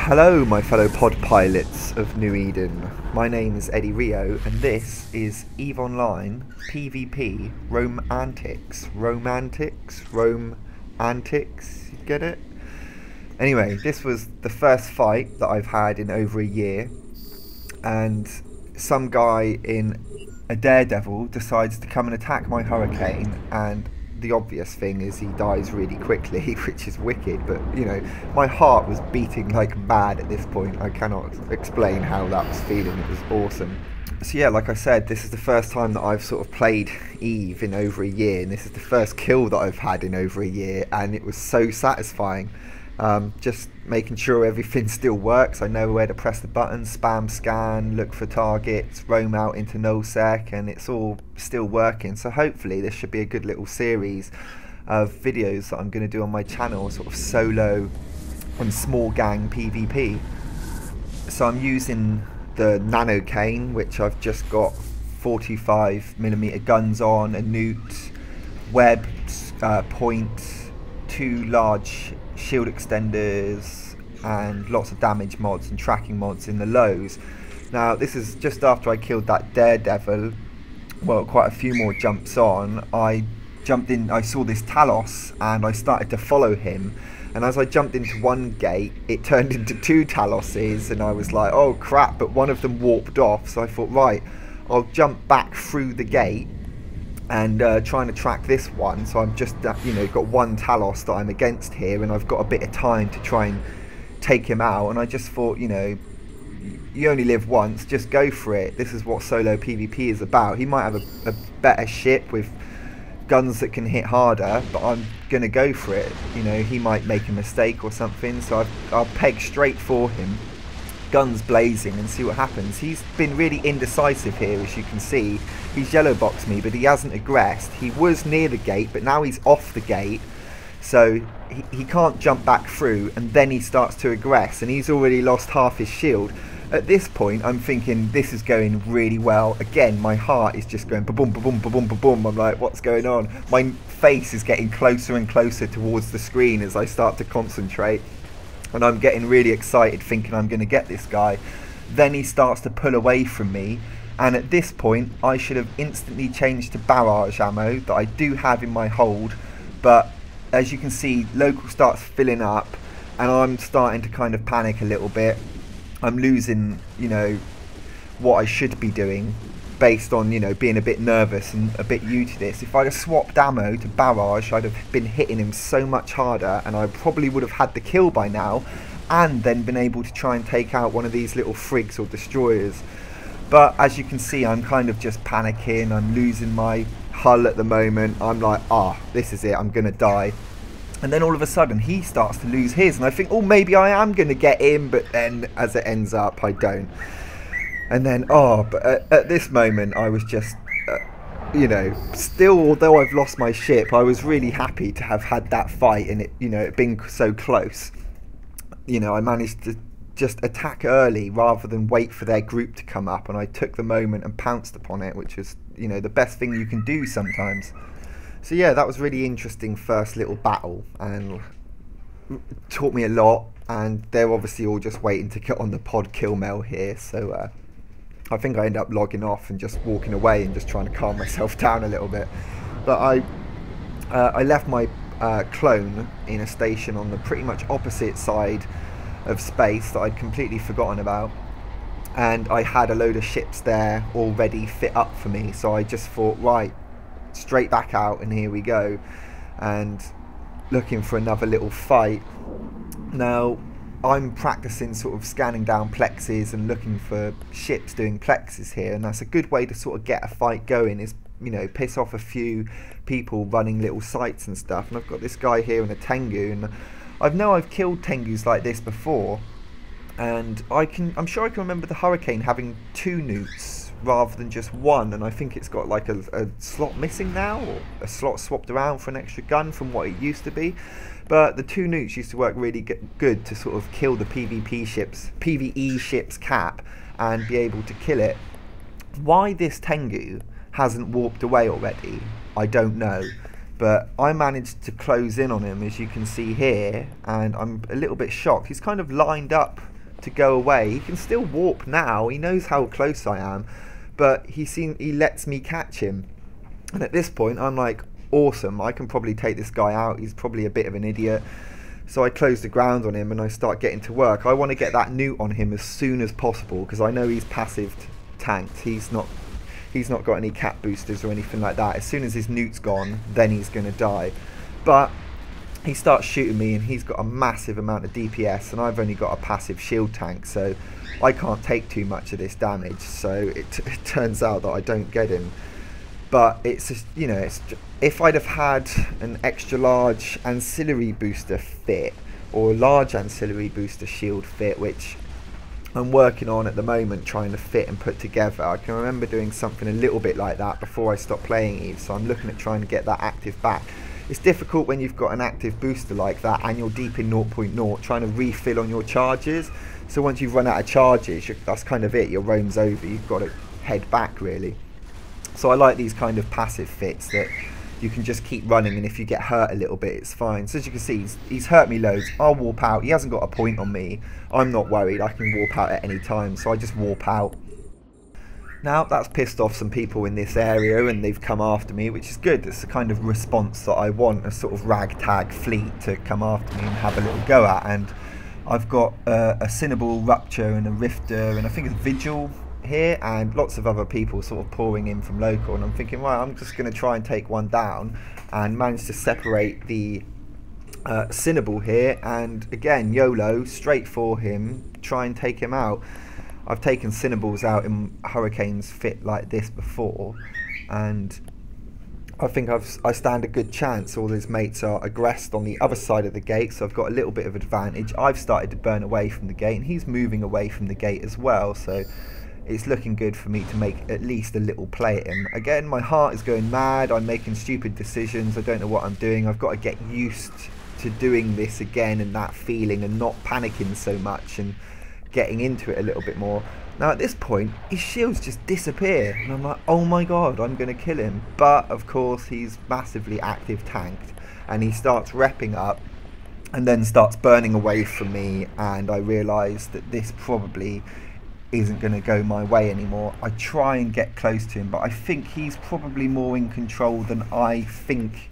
Hello my fellow pod pilots of New Eden, my name is Eddie Rio and this is EvE Online PvP RoamAntics. RoamAntics, you get it? Anyway, this was the first fight that I've had in over a year, and some guy in a daredevil decides to come and attack my hurricane, and the obvious thing is he dies really quickly, which is wicked, but you know, my heart was beating like mad at this point. I cannot explain how that was feeling. It was awesome. So yeah, like I said, this is the first time that I've sort of played EvE in over a year, and this is the first kill that I've had in over a year, and it was so satisfying. Just making sure everything still works. I know where to press the button, spam scan, look for targets, roam out into nullsec, and it's all still working. So hopefully this should be a good little series of videos that I'm going to do on my channel, sort of solo and small gang PvP. So I'm using the nano cane, which I've just got 45mm guns on, a newt, web, point, 2 large shield extenders, and lots of damage mods and tracking mods in the lows. Now this is just after I killed that daredevil. Well, quite a few more jumps on, I jumped in, I saw this talos and I started to follow him, and as I jumped into one gate it turned into 2 taloses, and I was like, oh crap, but one of them warped off. So I thought, right, I'll jump back through the gate and trying to track this one. So I'm just you know, got one talos that I'm against here, and I've got a bit of time to try and take him out, and I just thought, you know, you only live once, just go for it. This is what solo PvP is about. He might have a better ship with guns that can hit harder, but I'm gonna go for it. You know, he might make a mistake or something, so I'll peg straight for him, guns blazing, and see what happens. He's been really indecisive here, as you can see. He's yellow boxed me, but he hasn't aggressed. He was near the gate, but now he's off the gate, so he can't jump back through, and then he starts to aggress, and he's already lost half his shield. At this point I'm thinking this is going really well. Again, my heart is just going ba-boom, ba-boom, ba-boom, ba-boom. I'm like, what's going on? My face is getting closer and closer towards the screen as I start to concentrate, and I'm getting really excited thinking I'm going to get this guy. Then he starts to pull away from me, and at this point I should have instantly changed to barrage ammo that I do have in my hold, but as you can see, local starts filling up and I'm starting to kind of panic a little bit. I'm losing, you know, what I should be doing based on, you know, being a bit nervous and a bit new to this. If I'd have swapped ammo to barrage, I'd have been hitting him so much harder, and I probably would have had the kill by now, and then been able to try and take out one of these little frigs or destroyers. But as you can see, I'm kind of just panicking. I'm losing my hull at the moment. I'm like, this is it, I'm gonna die. And then all of a sudden he starts to lose his, and I think, oh, maybe I am gonna get him, but then as it ends up, I don't. And then, but at this moment I was just, you know, still, although I've lost my ship, I was really happy to have had that fight, and it, you know, it being so close. You know, I managed to just attack early rather than wait for their group to come up, and I took the moment and pounced upon it, which is, you know, the best thing you can do sometimes. So yeah, that was really interesting first little battle, and taught me a lot, and they're obviously all just waiting to get on the pod kill mail here, so I think I end up logging off and just walking away and just trying to calm myself down a little bit. But I left my clone in a station on the pretty much opposite side of space that I'd completely forgotten about, and I had a load of ships there already fit up for me, so I just thought, right, straight back out, and here we go, and looking for another little fight. Now I'm practicing sort of scanning down plexes and looking for ships doing plexes here, and that's a good way to sort of get a fight going, is, you know, piss off a few people running little sites and stuff. And I've got this guy here in a Tengu, and I've killed Tengus like this before, and I'm sure I can remember the hurricane having 2 newts rather than just 1, and I think it's got like a slot missing now, or a slot swapped around for an extra gun from what it used to be. But the 2 newts used to work really good to sort of kill the PvE ship's cap and be able to kill it. Why this Tengu hasn't warped away already, I don't know, but I managed to close in on him, as you can see here, and I'm a little bit shocked. He's kind of lined up to go away. He can still warp now, he knows how close I am, but he lets me catch him. And at this point I'm like, awesome, I can probably take this guy out, he's probably a bit of an idiot. So I close the ground on him and I start getting to work. I want to get that newt on him as soon as possible because I know he's passive tanked. He's not got any cap boosters or anything like that. As soon as his newt's gone, then he's going to die. But he starts shooting me and he's got a massive amount of DPS and I've only got a passive shield tank, so I can't take too much of this damage. So it turns out that I don't get him. But it's just, you know, if I'd have had an extra large ancillary booster fit or a large ancillary booster shield fit, which I'm working on at the moment, trying to fit and put together. I can remember doing something a little bit like that before I stopped playing EvE, so I'm looking at trying to get that active back. It's difficult when you've got an active booster like that and you're deep in 0.0 trying to refill on your charges. So once you've run out of charges, that's kind of it, your roam's over, you've got to head back really. So I like these kind of passive fits that you can just keep running, and if you get hurt a little bit, it's fine. So as you can see, he's hurt me loads. I'll warp out. He hasn't got a point on me. I'm not worried. I can warp out at any time, so I just warp out. Now, that's pissed off some people in this area, and they've come after me, which is good. It's the kind of response that I want, a sort of ragtag fleet to come after me and have a little go at. And I've got a Cinnabal, Rupture, and a Rifter, and I think it's Vigil here, and lots of other people sort of pouring in from local, and I'm thinking, well, I'm just going to try and take one down, and manage to separate the Cinnabal here, and again, YOLO, straight for him, try and take him out. I've taken Cinnabals out in Hurricanes fit like this before, and I think I stand a good chance. All his mates are aggressed on the other side of the gate, so I've got a little bit of advantage. I've started to burn away from the gate, and he's moving away from the gate as well, so it's looking good for me to make at least a little play at him. Again, my heart is going mad, I'm making stupid decisions, I don't know what I'm doing. I've got to get used to doing this again and that feeling and not panicking so much and getting into it a little bit more. Now at this point, his shields just disappear and I'm like, oh my god, I'm going to kill him. But of course he's massively active tanked and he starts repping up and then starts burning away from me, and I realise that this probably isn't going to go my way anymore. I try and get close to him, but I think he's probably more in control than I think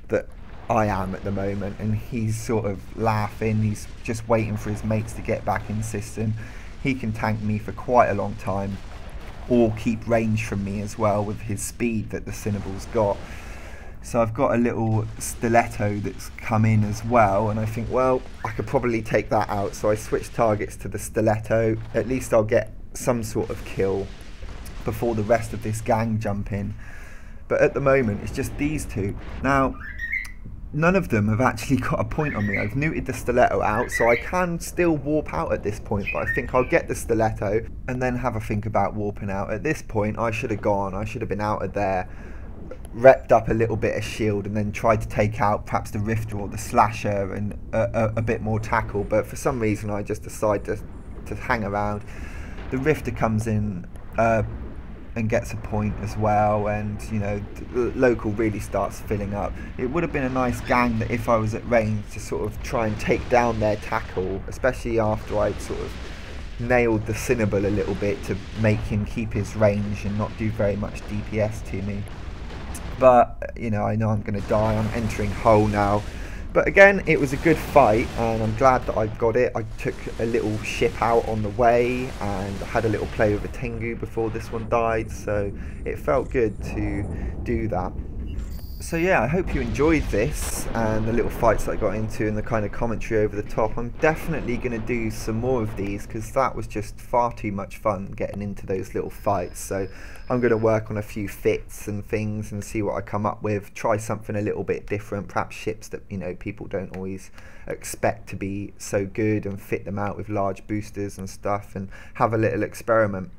that I am at the moment, and he's sort of laughing, he's just waiting for his mates to get back in system. He can tank me for quite a long time or keep range from me as well with his speed that the Cinnabal's got. So I've got a little stiletto that's come in as well, and I think, well, I could probably take that out. So I switch targets to the stiletto. At least I'll get some sort of kill before the rest of this gang jump in. But at the moment, it's just these two. Now, none of them have actually got a point on me. I've neutered the stiletto out, so I can still warp out at this point, but I think I'll get the stiletto and then have a think about warping out. At this point, I should have gone. I should have been out of there, repped up a little bit of shield, and then tried to take out perhaps the Rifter or the Slasher and a bit more tackle. But for some reason, I just decide to hang around. The Rifter comes in and gets a point as well, and you know, local really starts filling up. It would have been a nice gang that if I was at range to sort of try and take down their tackle, especially after I'd sort of nailed the Cinnabal a little bit to make him keep his range and not do very much DPS to me. But you know I'm going to die. I'm entering Hull now. But again, it was a good fight, and I'm glad that I got it. I took a little ship out on the way, and I had a little play with a Tengu before this one died, so it felt good to do that. So yeah, I hope you enjoyed this and the little fights that I got into and the kind of commentary over the top. I'm definitely going to do some more of these because that was just far too much fun getting into those little fights. So I'm going to work on a few fits and things and see what I come up with. Try something a little bit different, perhaps ships that, you know, people don't always expect to be so good, and fit them out with large boosters and stuff and have a little experiment.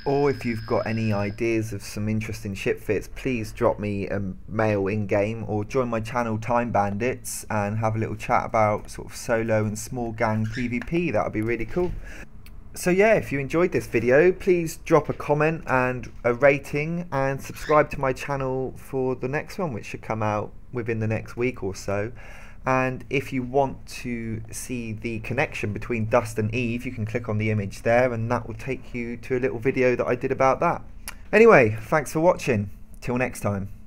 Or if you've got any ideas of some interesting ship fits, please drop me a mail in-game or join my channel Time Bandits and have a little chat about sort of solo and small gang PvP. That would be really cool. So yeah, if you enjoyed this video, please drop a comment and a rating, and subscribe to my channel for the next one, which should come out within the next week or so. And if you want to see the connection between Dust and Eve, you can click on the image there, and that will take you to a little video that I did about that. Anyway, thanks for watching. Till next time.